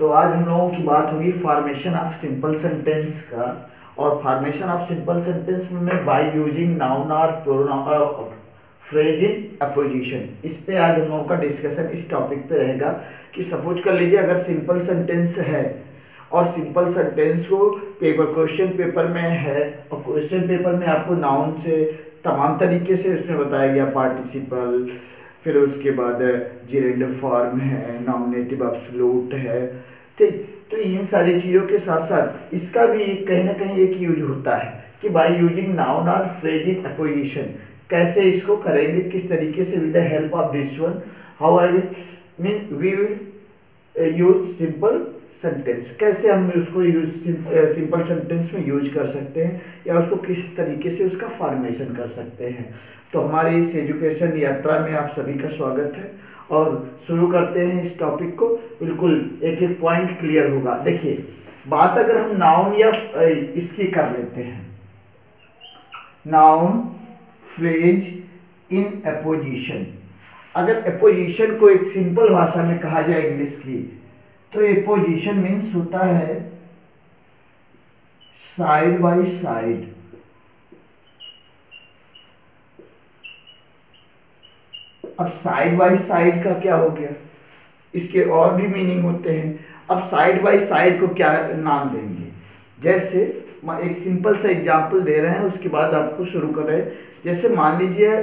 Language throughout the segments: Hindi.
तो आज हम लोगों की बात होगी फॉर्मेशन ऑफ सिंपल सेंटेंस का। और फॉर्मेशन ऑफ सिंपल सेंटेंस में बाय यूजिंग नाउन और फ्रेज इन अपोजिशन, इस पे आज हम लोगों का डिस्कशन इस टॉपिक पे रहेगा कि सपोज कर लीजिए अगर सिंपल सेंटेंस है और सिंपल सेंटेंस को क्वेश्चन पेपर में है और क्वेश्चन पेपर में आपको नाउन से तमाम तरीके से उसमें बताया गया, पार्टिसिपल, फिर उसके बाद जेरेंडर फॉर्म है, नॉमिनेटिव एब्सोल्यूट है, ठीक। तो इन सारी चीज़ों के साथ साथ इसका भी कहीं ना कहीं एक यूज होता है कि बाय यूजिंग नाउन और फ्रेज इन अपोजिशन कैसे इसको करेंगे, किस तरीके से with the help of this one how I mean we will use simple sentence, कैसे हम उसको यूज सिंपल सेंटेंस में यूज कर सकते हैं या उसको किस तरीके से उसका फॉर्मेशन कर सकते हैं। तो हमारी इस एजुकेशन यात्रा में आप सभी का स्वागत है और शुरू करते हैं इस टॉपिक को। बिल्कुल एक एक पॉइंट क्लियर होगा। देखिए, बात अगर हम नाउन या इसकी कर लेते हैं, नाउन फ्रेज इन अपोजिशन। अगर अपोजिशन को एक सिंपल भाषा में कहा जाए इंग्लिश की, तो अपोजिशन मीन्स होता है साइड बाय साइड। अब साइड बाय साइड का क्या हो गया, इसके और भी मीनिंग होते हैं। अब साइड बाय साइड को क्या नाम देंगे, जैसे एक सिंपल सा एग्जांपल दे रहे हैं, उसके बाद आपको शुरू कर रहे हैं। जैसे मान लीजिए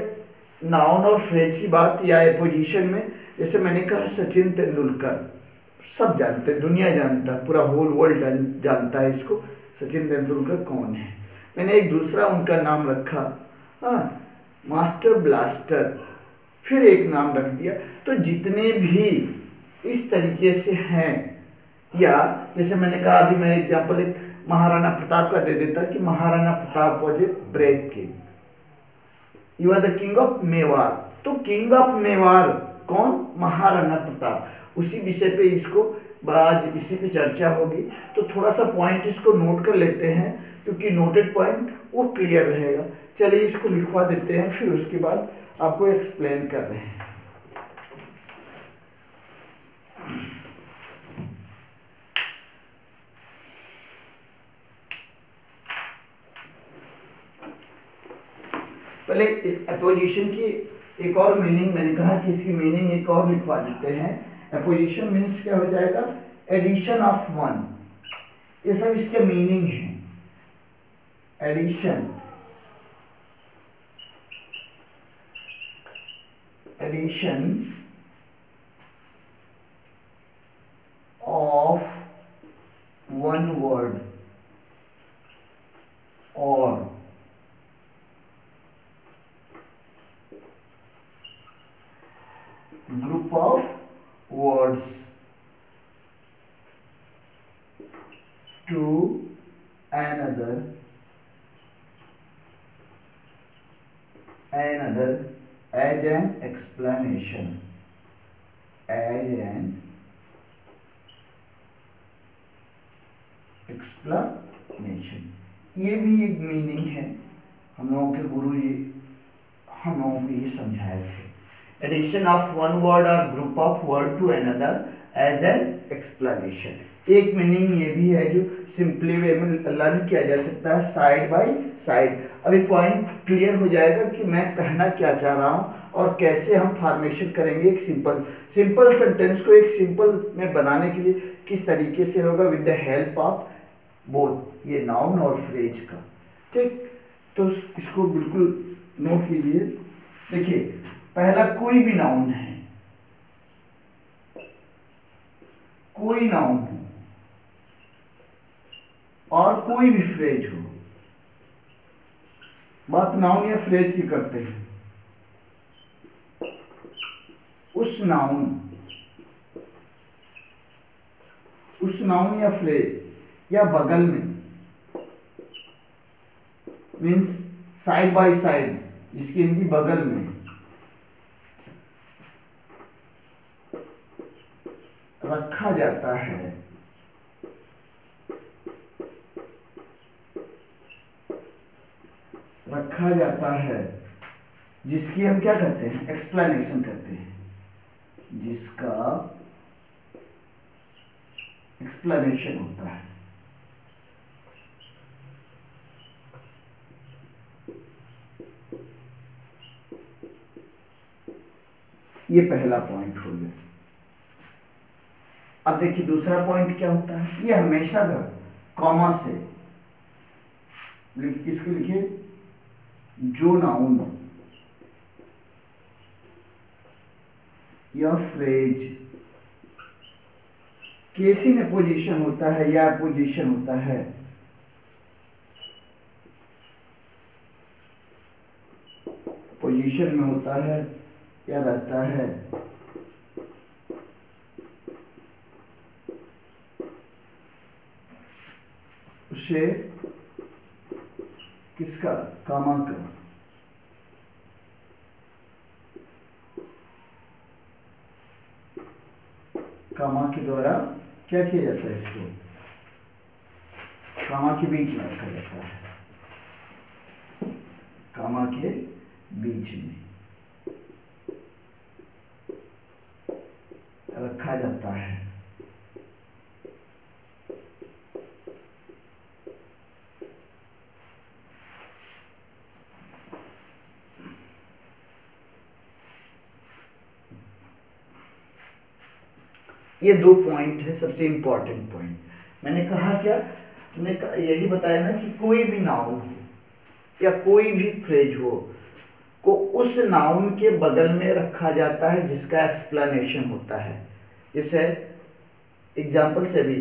नाउन और फ्रेज की बात या अपोजिशन में, जैसे मैंने कहा सचिन तेंदुलकर, सब जानते हैं, दुनिया जानता है, पूरा होल वर्ल्ड जानता है इसको, सचिन तेंदुलकर कौन है। मैंने एक दूसरा उनका नाम रखा, मास्टर ब्लास्टर, फिर एक नाम रख दिया। तो जितने भी इस तरीके से हैं, या जैसे मैंने कहा अभी मैं एग्जांपल एक महाराणा प्रताप का दे देता कि Maharana Pratap was a brave king, you are the king of Mewar. तो किंग ऑफ मेवाड़ कौन, महाराणा प्रताप। उसी विषय पे इसको आज इसी पे चर्चा होगी, तो थोड़ा सा पॉइंट इसको नोट कर लेते हैं क्योंकि नोटेड पॉइंट वो क्लियर रहेगा। चलिए इसको लिखवा देते हैं, फिर उसके बाद आपको एक्सप्लेन कर रहे हैं। पहले इस अपोजिशन की एक और मीनिंग, मैंने कहा कि इसकी मीनिंग एक और लिखवा देते हैं। अपोजिशन मीन्स क्या हो जाएगा, एडिशन ऑफ वन, ये सब इसके मीनिंग है। Addition, addition of one word or group of words to another as an explanation, as an explanation. ये भी एक मीनिंग है, हम लोगों के गुरु जी हम लोगों को ये समझाए थे। एडिशन ऑफ वन वर्ड और group of word to another as an explanation. एक मीनिंग ये भी है जो सिंपली वे में लर्न किया जा सकता है, साइड बाय साइड। अभी पॉइंट क्लियर हो जाएगा कि मैं कहना क्या चाह रहा हूँ और कैसे हम फॉर्मेशन करेंगे एक सिंपल सेंटेंस को एक सिंपल में बनाने के लिए किस तरीके से होगा, with the help of both ये नाउन और फ्रेज का, ठीक। तो इसको बिल्कुल नोट कीजिए। देखिए, पहला कोई भी नाउन है, कोई नाउन हो और कोई भी फ्रेज हो, बात नाउन या फ्रेज की करते हैं। उस नाउन या फ्रेज या बगल में, मीन्स साइड बाय साइड, इसकी हिंदी बगल में रखा जाता है, जिसकी हम क्या करते हैं, एक्सप्लेनेशन करते हैं, जिसका एक्सप्लेनेशन होता है। ये पहला पॉइंट हो गया। अब देखिए दूसरा पॉइंट क्या होता है, ये हमेशा कॉमा से इसको लिखिए, जो नाउन या फ्रेज केस इन अपोजिशन होता है या अपोजिशन होता है, पोजीशन में होता है या रहता है, उसे किसका, कामा का, कामा के द्वारा क्या किया जाता है, इसको कामा के बीच में रखा जाता है, कामा के बीच में रखा जाता है। ये दो पॉइंट है सबसे इंपॉर्टेंट पॉइंट। मैंने कहा क्या, मैंने यही बताया ना कि कोई भी नाउन हो या कोई भी फ्रेज हो को उस नाउन के बगल में रखा जाता है जिसका एक्सप्लेनेशन होता है। जैसे एग्जाम्पल से भी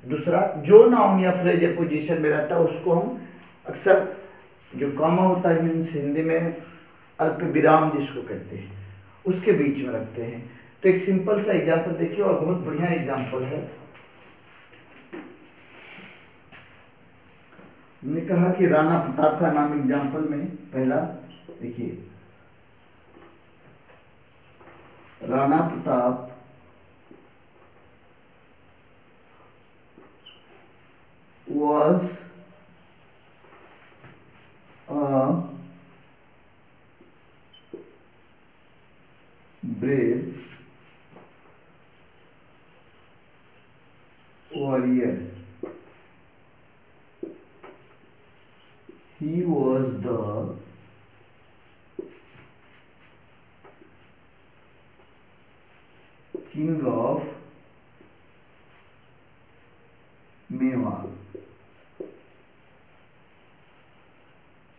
दूसरा, जो नाउन या फ्रेज पोजीशन में रहता है उसको हम अक्सर जो कॉमा होता है मीन्स हिंदी में अल्प विराम जिसको कहते हैं, उसके बीच में रखते हैं। तो एक सिंपल सा एग्जाम्पल देखिए, और बहुत बढ़िया एग्जाम्पल है। हमने कहा कि राणा प्रताप का नाम एग्जाम्पल में पहला देखिए, Rana Pratap was a brave warrior. He was the king of Mewar.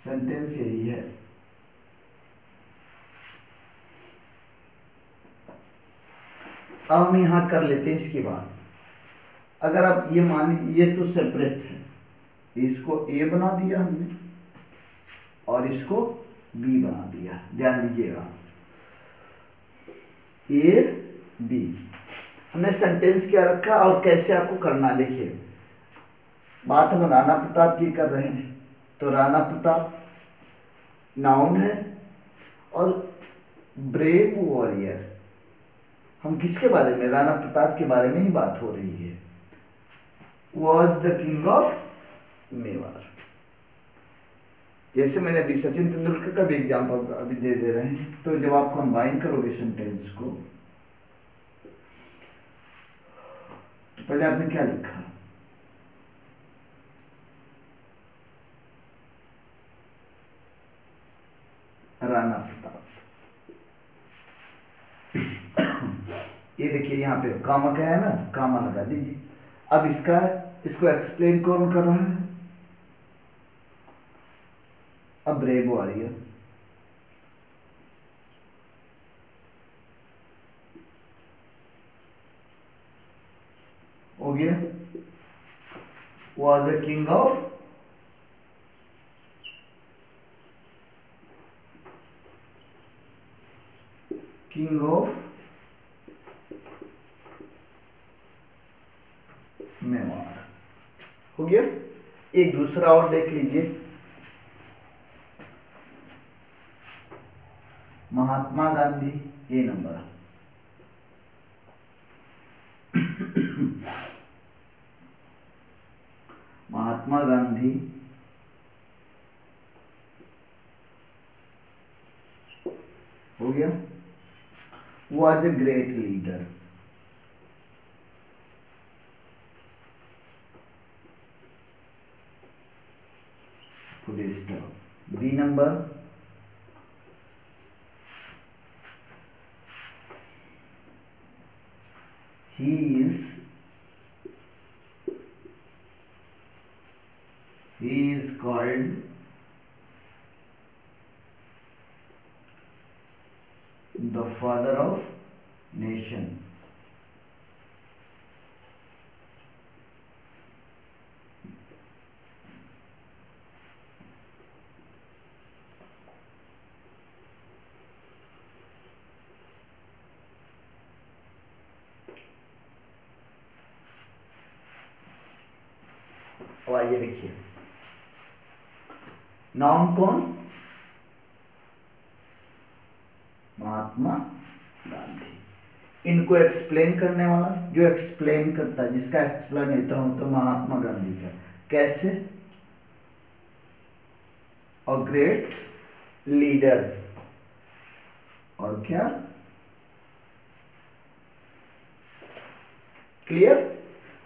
Sentence यही है। अब हम यहां कर लेते हैं इसकी बात। अगर आप ये मान लीजिए ये तो सेपरेट है, इसको ए बना दिया हमने और इसको बी बना दिया, ध्यान दीजिएगा, ए बी हमने सेंटेंस क्या रखा और कैसे आपको करना। देखिए बात हम राणा प्रताप की कर रहे हैं, तो राणा प्रताप नाउन है और ब्रेव वॉरियर, हम किसके बारे में, राणा प्रताप के बारे में ही बात हो रही है। Was the king of Mewar. जैसे मैंने अभी सचिन तेंदुलकर का भी एग्जाम्पल अभी दे रहे हैं, तो जब आप कंबाइन करोगे सेंटेंस को, तो पहले आपने क्या लिखा, राणा प्रताप। ये देखिए यहाँ पे कामा क्या है ना, कामा लगा दीजिए। अब इसको एक्सप्लेन कौन कर रहा है, अब ब्रेव वॉरियर। हो गया, was the king of Mewar. हो गया। एक दूसरा और देख लीजिए, महात्मा गांधी, ए नंबर। महात्मा गांधी हो गया, was a great leader. Full stop. B number, he is called the father of nation। अब आइए देखिए, नाउन कौन, महात्मा गांधी। इनको एक्सप्लेन करने वाला, जो एक्सप्लेन करता है, जिसका एक्सप्लेनेटर होता है महात्मा गांधी का। कैसे? अ ग्रेट लीडर, और क्या, क्लियर?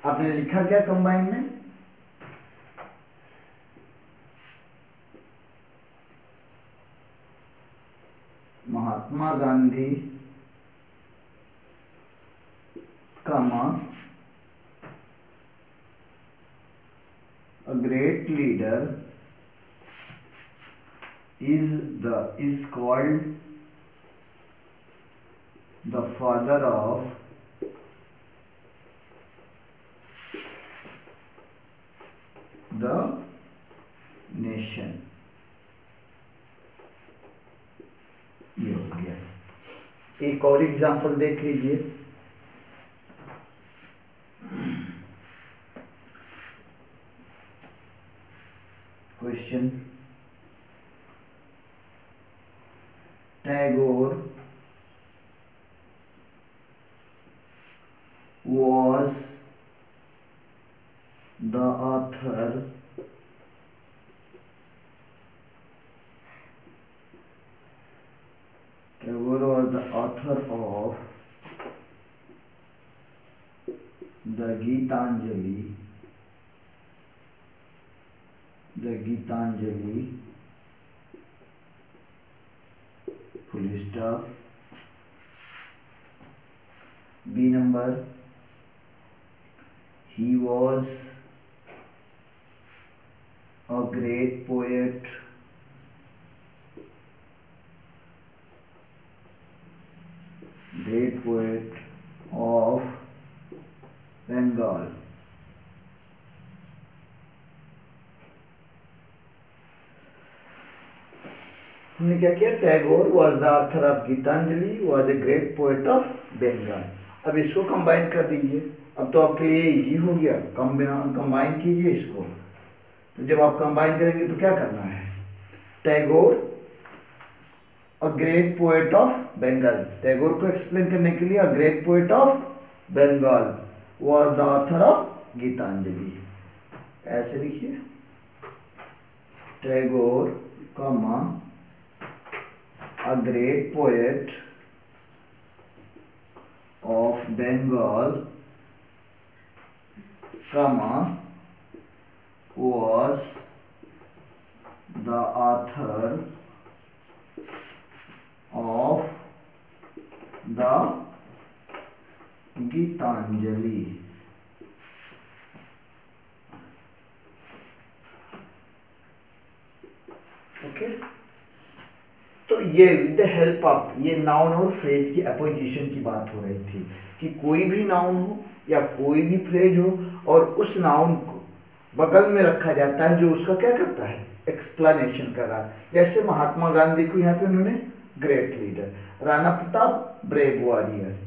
आपने लिखा क्या कंबाइन में? महात्मा गांधी कमा a great leader is called the father of the nation। ये हो गया। एक और एग्जांपल देख लीजिए, question, Tagore was the author of the Gitanjali full stop। B number, he was a great poet of Bengal। हमने क्या किया? Tagore was the author of Gitanjali, was a great poet of Bengal. अब इसको कंबाइन कर दीजिए। अब तो आपके लिए इजी हो गया, कंबाइन कीजिए इसको। तो जब आप कंबाइन करेंगे तो क्या करना है? Tagore a great poet of Bengal, Tagore को एक्सप्लेन करने के लिए a great poet of Bengal was the author of Gitanjali. ऐसे लिखिए, Tagore comma a great poet of Bengal, comma, was the author of the Gitanjali। Okay, तो ये विद द हेल्प ऑफ, ये नाउन और फ्रेज की अपोजिशन की बात हो रही थी कि कोई भी नाउन हो या कोई भी फ्रेज हो और उस नाउन को बगल में रखा जाता है जो उसका क्या करता है? एक्सप्लेनेशन कर रहा है। जैसे महात्मा गांधी को यहाँ पे उन्होंने great leader, Rana Pratap brave warrior,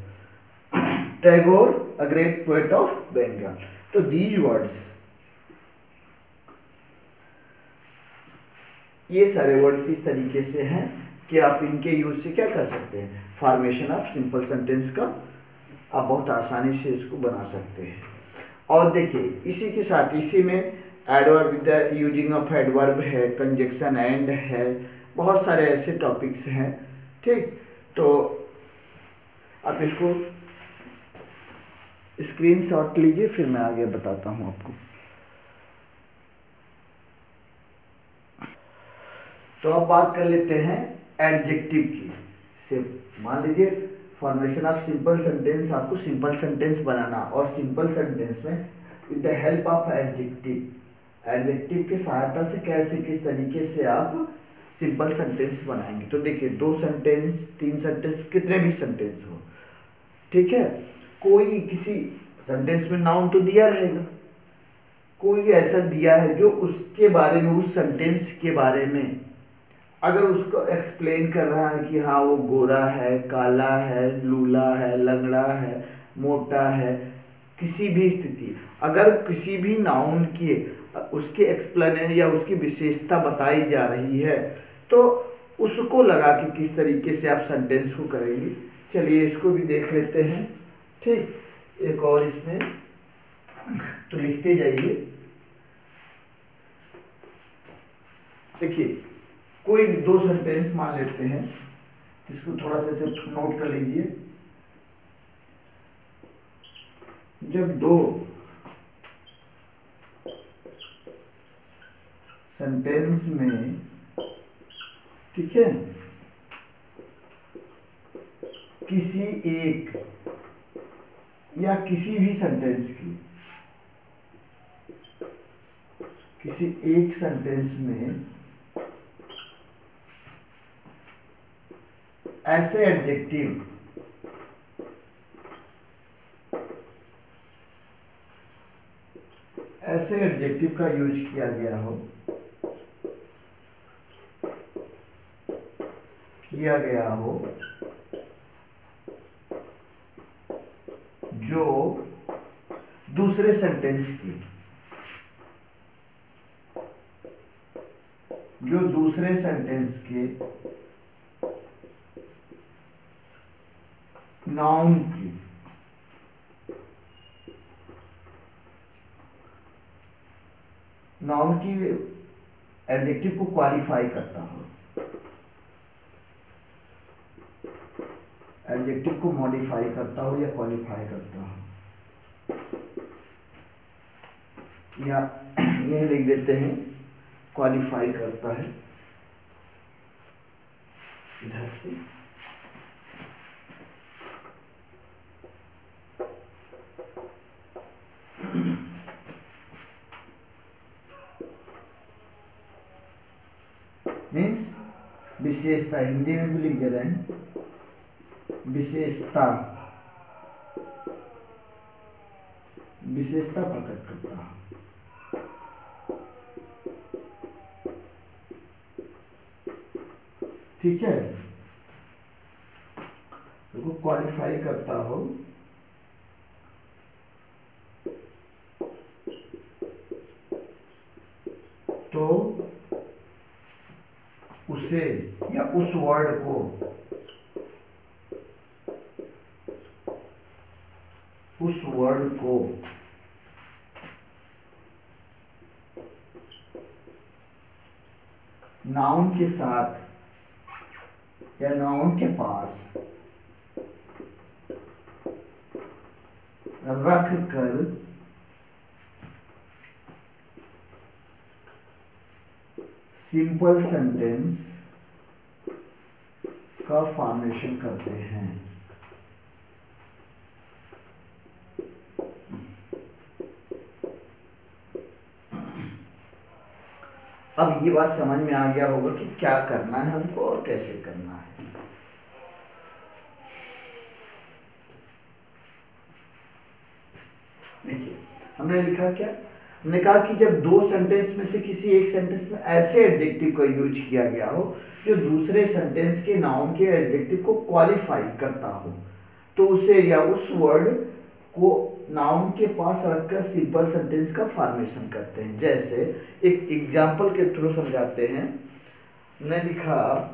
Tagore a great poet of Bengal. तो दीज वर्ड्स, ये सारे वर्ड्स इस तरीके से हैं कि आप इनके यूज से क्या कर सकते हैं? फॉर्मेशन ऑफ सिंपल सेंटेंस का आप बहुत आसानी से इसको बना सकते हैं। और देखिए इसी के साथ, इसी में adverb with the using of adverb है, कंजक्शन एंड है, बहुत सारे ऐसे टॉपिक्स हैं। ठीक, तो आप इसको स्क्रीनशॉट लीजिए, फिर मैं आगे बताता हूँ आपको। तो अब बात कर लेते हैं एडजेक्टिव की। से मान लीजिए फॉर्मेशन ऑफ सिंपल सेंटेंस, आपको सिंपल सेंटेंस बनाना, और सिंपल सेंटेंस में with the help of adjective, adjective की सहायता से कैसे किस तरीके से आप सिंपल सेंटेंस बनाएंगे। तो देखिए 2 सेंटेंस 3 सेंटेंस कितने भी सेंटेंस हो, ठीक है, कोई किसी सेंटेंस में नाउन तो दिया रहेगा, कोई भी ऐसा दिया है जो उसके बारे में, उस सेंटेंस के बारे में अगर उसको एक्सप्लेन कर रहा है कि हाँ वो गोरा है, काला है, लूला है, लंगड़ा है, मोटा है, किसी भी स्थिति अगर किसी भी नाउन की उसके एक्सप्लेन या उसकी विशेषता बताई जा रही है तो उसको लगा के किस तरीके से आप सेंटेंस को करेंगे। चलिए इसको भी देख लेते हैं, ठीक। एक और इसमें तो लिखते जाइए। देखिए कोई 2 सेंटेंस मान लेते हैं, इसको थोड़ा सा ऐसे नोट कर लीजिए। जब 2 सेंटेंस में, ठीक है, किसी एक या किसी भी सेंटेंस की, किसी एक सेंटेंस में ऐसे एडजेक्टिव, ऐसे एडजेक्टिव का यूज किया गया हो, जो दूसरे सेंटेंस की, जो दूसरे सेंटेंस के नाउन की, नाउन की एडजेक्टिव को क्वालिफाई करता हो, एडजेक्टिव को मॉडिफाई करता हो या क्वालिफाई करता हो, या यह लिख देते हैं क्वालिफाई करता है इधर से। मीन्स विशेषता, हिंदी में भी लिख दे रहे हैं, विशेषता, विशेषता प्रकट करता है, ठीक है। देखो क्वालिफाई करता हो तो उसे या उस वर्ड को, उस वर्ड को नाउन के साथ या नाउन के पास रख कर सिंपल सेंटेंस का फॉर्मेशन करते हैं। अब ये बात समझ में आ गया होगा कि क्या करना है हमको और कैसे करना है। देखिए हमने लिखा क्या, हमने कहा कि जब 2 सेंटेंस में से किसी एक सेंटेंस में ऐसे एडजेक्टिव का यूज किया गया हो जो दूसरे सेंटेंस के नाउन के एडजेक्टिव को क्वालिफाई करता हो तो उसे या उस वर्ड को नाउन के पास रखकर सिंपल सेंटेंस का फॉर्मेशन करते हैं। जैसे एक एग्जांपल के थ्रू समझाते हैं। मैंने लिखा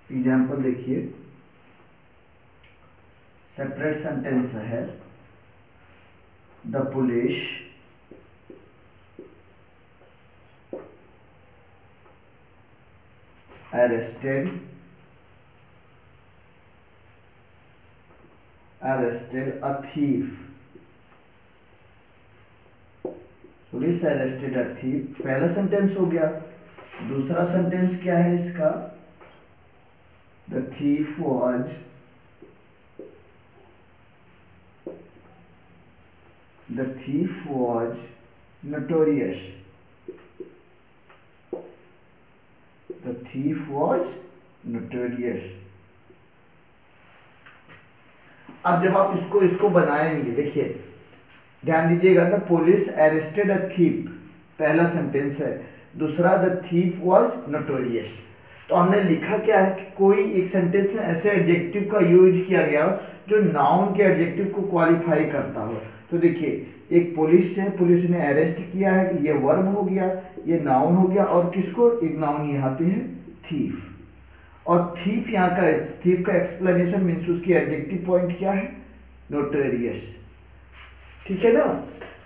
एग्जाम्पल देखिए, सेपरेट सेंटेंस है, the police arrested a thief, police arrested a thief, पहला सेंटेंस हो गया। दूसरा सेंटेंस क्या है इसका, the thief was notorious, the thief was notorious। अब जब आप इसको बनाएंगे, देखिए ध्यान दीजिएगा, the police arrested a thief पहला सेंटेंस है, दूसरा द थीफ वाज नोटोरियस। तो हमने लिखा क्या है कि कोई एक सेंटेंस में ऐसे एडजेक्टिव का यूज किया गया जो नाउन के एडजेक्टिव को क्वालिफाई करता हो। तो देखिए एक पुलिस है, पुलिस ने अरेस्ट किया है, ये वर्ब हो गया, ये नाउन हो गया, और किसको, एक नाउन यहाँ पे है थीफ, और थीफ यहाँ का, थीफ का एक्सप्लेनेशन मीन्स उसकी एडजेक्टिव पॉइंट क्या है, नोटोरियस। ठीक है ना।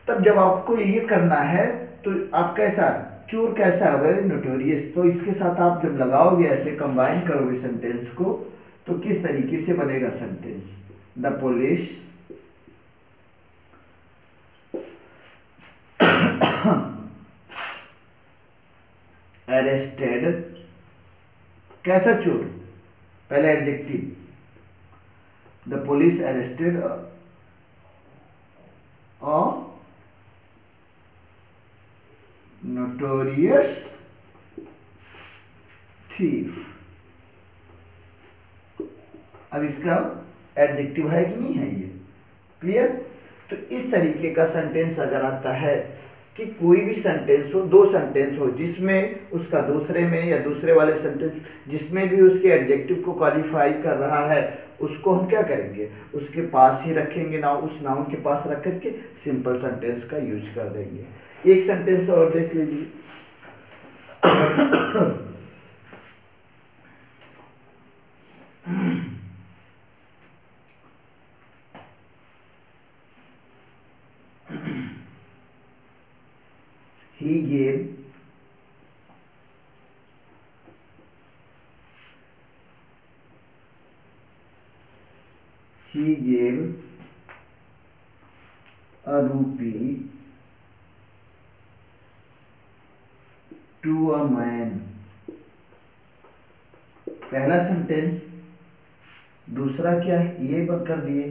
तब जब आपको ये करना है तो आप कैसा, चोर कैसा होगा, नोटोरियस। तो इसके साथ आप जब लगाओगे, ऐसे कंबाइन करोगे सेंटेंस को, तो किस तरीके से बनेगा सेंटेंस, द पुलिस अरेस्टेड, कैसा चोर, पहले adjective, the police arrested a notorious thief। अब इसका एडजेक्टिव है कि नहीं है, ये क्लियर। तो इस तरीके का सेंटेंस अगर आता है कि कोई भी सेंटेंस हो, दो सेंटेंस हो जिसमें उसका दूसरे में या दूसरे वाले सेंटेंस जिसमें भी उसके एडजेक्टिव को क्वालिफाई कर रहा है, उसको हम क्या करेंगे, उसके पास ही रखेंगे, ना उस नाउन के पास रख करके सिंपल सेंटेंस का यूज कर देंगे। एक सेंटेंस और देख लीजिए, he gave a rupee to a man, पहला सेंटेंस। दूसरा क्या है, ये कर दिए,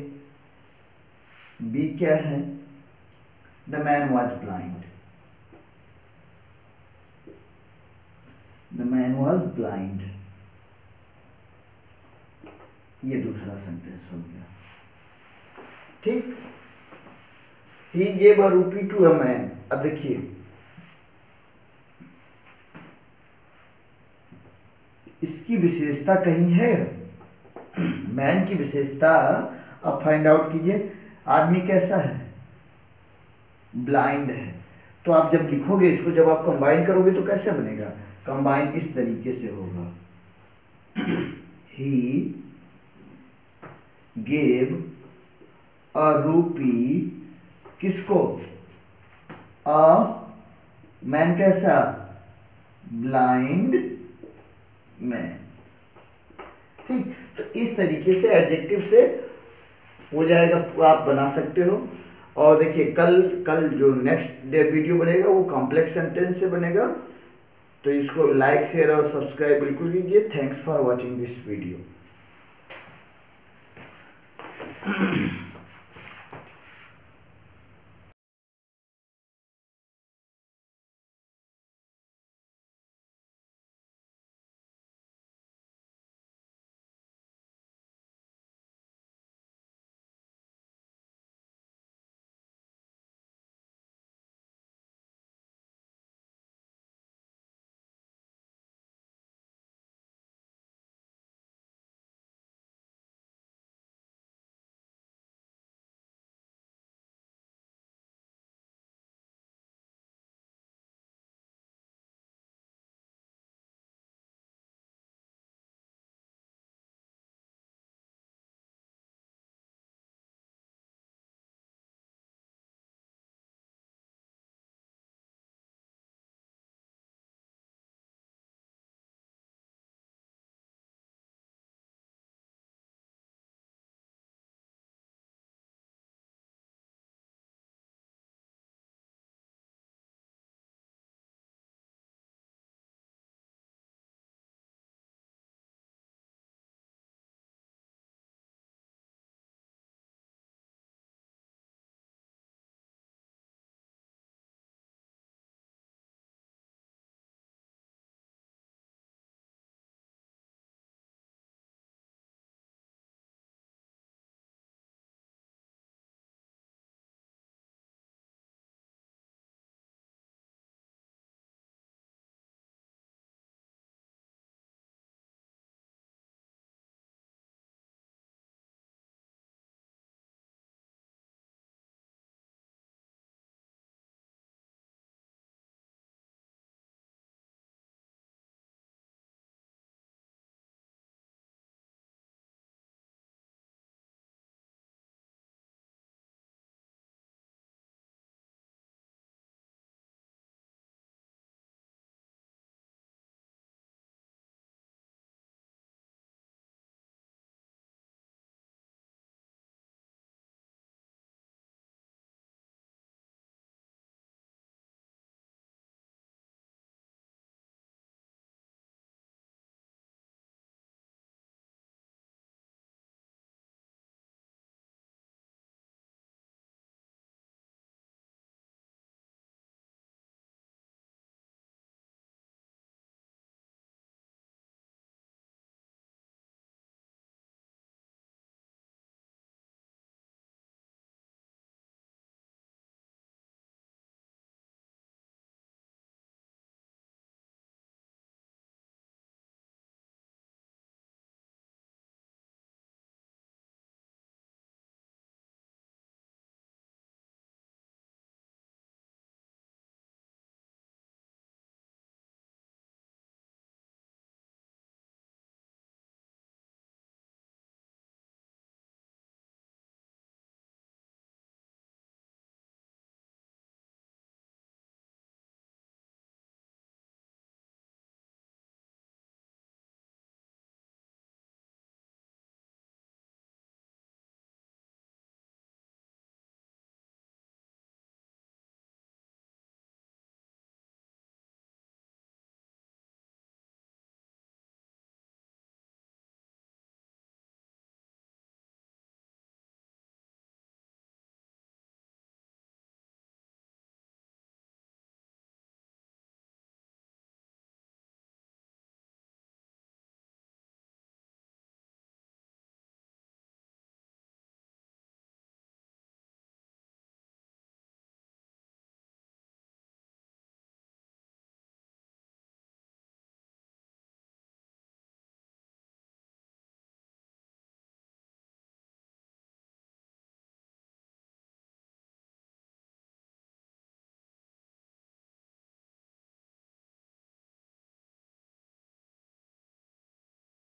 बी क्या है, the man was blind, the man was blind, ये दूसरा सेंटेंस हो गया। ठीक, he gave a rupee to a man। अब देखिए इसकी विशेषता कहीं है, मैन की विशेषता, अब फाइंड आउट कीजिए, आदमी कैसा है, ब्लाइंड है। तो आप जब लिखोगे इसको, जब आप कंबाइन करोगे तो कैसे बनेगा, कंबाइन इस तरीके से होगा, he gave a rupee, किसको, अ मैन कैसा, ब्लाइंड मैन। ठीक, तो इस तरीके से एडजेक्टिव से हो जाएगा, आप बना सकते हो। और देखिए कल जो नेक्स्ट वीडियो बनेगा वो कॉम्प्लेक्स सेंटेंस से बनेगा। तो इसको लाइक, शेयर और सब्सक्राइब बिल्कुल कीजिए। Thanks for watching this video.